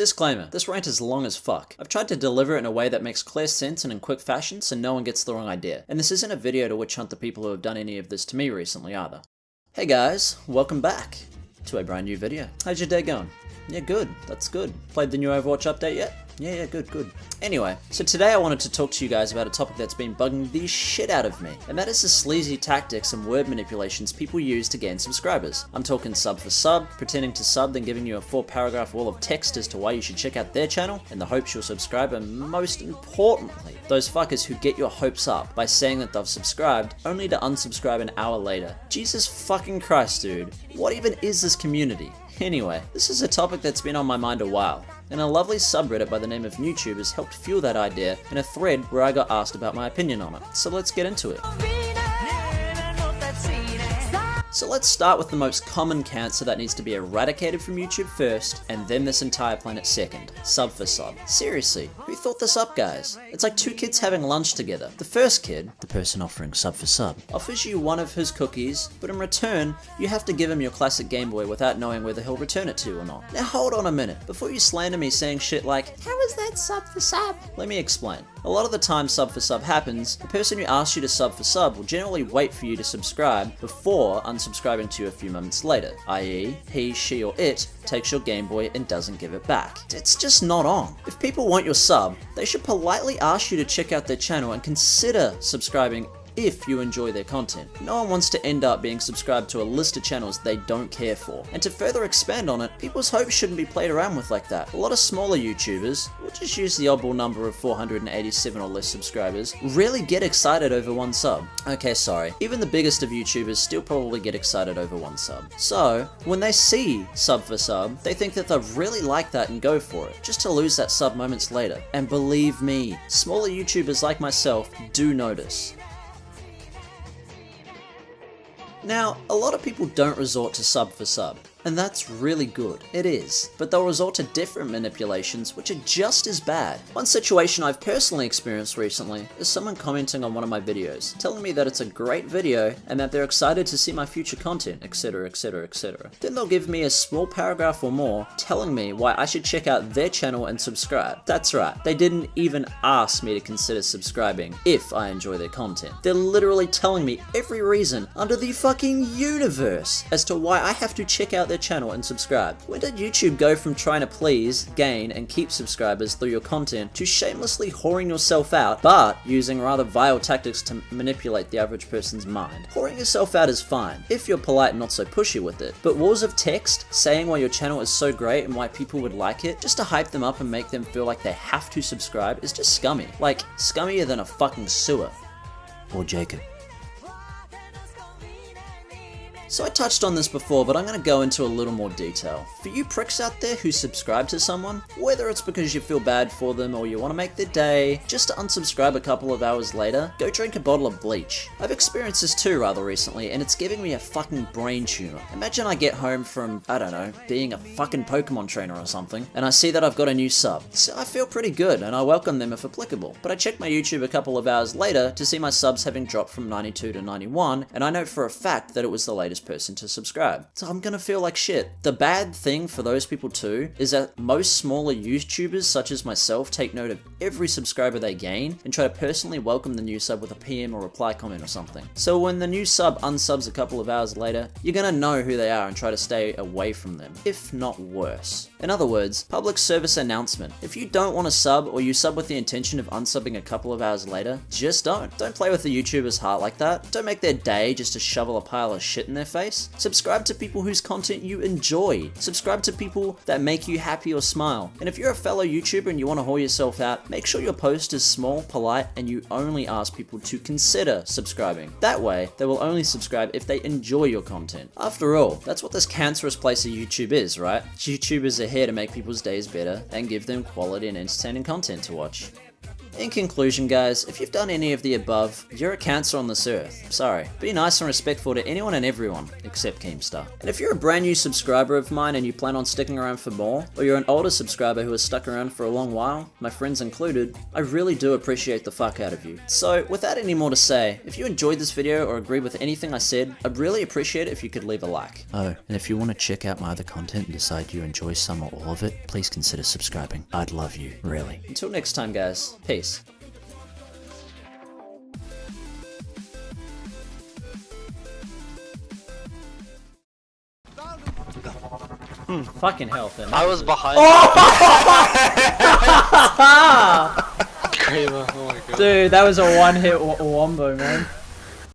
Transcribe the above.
Disclaimer, this rant is long as fuck. I've tried to deliver it in a way that makes clear sense and in quick fashion so no one gets the wrong idea. And this isn't a video to witch hunt the people who have done any of this to me recently either. Hey guys, welcome back to a brand new video. How's your day going? Yeah, good. That's good. Played the new Overwatch update yet? Yeah, good. Anyway, so today I wanted to talk to you guys about a topic that's been bugging the shit out of me, and that is the sleazy tactics and word manipulations people use to gain subscribers. I'm talking sub for sub, pretending to sub, then giving you a 4-paragraph wall of text as to why you should check out their channel in the hopes you'll subscribe, and most importantly, those fuckers who get your hopes up by saying that they've subscribed, only to unsubscribe an hour later. Jesus fucking Christ, dude. What even is this community? Anyway, this is a topic that's been on my mind a while, and a lovely subreddit by the name of YouTube has helped fuel that idea in a thread where I got asked about my opinion on it. So let's get into it. So let's start with the most common cancer that needs to be eradicated from YouTube first, and then this entire planet second. Sub for sub. Seriously, who thought this up, guys? It's like two kids having lunch together. The first kid, the person offering sub for sub, offers you one of his cookies, but in return, you have to give him your classic Game Boy without knowing whether he'll return it to you or not. Now hold on a minute, before you slander me saying shit like, how is that sub for sub? Let me explain. A lot of the time sub for sub happens, the person who asks you to sub for sub will generally wait for you to subscribe before unsubscribing to you a few moments later, i.e. he, she, or it takes your Game Boy and doesn't give it back. It's just not on. If people want your sub, they should politely ask you to check out their channel and consider subscribing if you enjoy their content. No one wants to end up being subscribed to a list of channels they don't care for. And to further expand on it, people's hopes shouldn't be played around with like that. A lot of smaller YouTubers, we'll just use the oddball number of 487 or less subscribers, really get excited over one sub. Okay, sorry. Even the biggest of YouTubers still probably get excited over one sub. So, when they see sub for sub, they think that they'll really like that and go for it, just to lose that sub moments later. And believe me, smaller YouTubers like myself do notice. Now, a lot of people don't resort to sub for sub, and that's really good. It is. But they'll resort to different manipulations which are just as bad. One situation I've personally experienced recently is someone commenting on one of my videos, telling me that it's a great video and that they're excited to see my future content, etc, etc, etc. Then they'll give me a small paragraph or more telling me why I should check out their channel and subscribe. That's right, they didn't even ask me to consider subscribing if I enjoy their content. They're literally telling me every reason under the fucking universe as to why I have to check out their channel and subscribe. When did YouTube go from trying to please, gain, and keep subscribers through your content to shamelessly whoring yourself out, but using rather vile tactics to manipulate the average person's mind? Whoring yourself out is fine, if you're polite and not so pushy with it, but walls of text saying why your channel is so great and why people would like it, just to hype them up and make them feel like they have to subscribe, is just scummy. Like, scummier than a fucking sewer. Or Jacob. So I touched on this before, but I'm going to go into a little more detail. For you pricks out there who subscribe to someone, whether it's because you feel bad for them or you want to make their day, just to unsubscribe a couple of hours later, go drink a bottle of bleach. I've experienced this too rather recently, and it's giving me a fucking brain tumor. Imagine I get home from, I don't know, being a fucking Pokemon trainer or something, and I see that I've got a new sub. So I feel pretty good, and I welcome them if applicable. But I check my YouTube a couple of hours later to see my subs having dropped from 92 to 91, and I know for a fact that it was the latest person to subscribe. So I'm gonna feel like shit. The bad thing for those people too is that most smaller YouTubers such as myself take note of every subscriber they gain and try to personally welcome the new sub with a PM or reply comment or something. So when the new sub unsubs a couple of hours later, you're gonna know who they are and try to stay away from them, if not worse. In other words, public service announcement. If you don't want to sub or you sub with the intention of unsubbing a couple of hours later, just don't. Don't play with the YouTuber's heart like that. Don't make their day just to shovel a pile of shit in their face. Subscribe to people whose content you enjoy. Subscribe to people that make you happy or smile. And if you're a fellow YouTuber and you want to whore yourself out, make sure your post is small, polite, and you only ask people to consider subscribing. That way, they will only subscribe if they enjoy your content. After all, that's what this cancerous place of YouTube is, right? YouTubers are here to make people's days better and give them quality and entertaining content to watch. In conclusion guys, if you've done any of the above, you're a cancer on this earth. Sorry. Be nice and respectful to anyone and everyone, except Keemstar. And if you're a brand new subscriber of mine and you plan on sticking around for more, or you're an older subscriber who has stuck around for a long while, my friends included, I really do appreciate the fuck out of you. So without any more to say, if you enjoyed this video or agree with anything I said, I'd really appreciate it if you could leave a like. Oh, and if you want to check out my other content and decide you enjoy some or all of it, please consider subscribing. I'd love you, really. Until next time guys, peace. Fucking hell, Finn. I was behind. Kramer, oh my god. Dude, that was a one-hit wombo, man.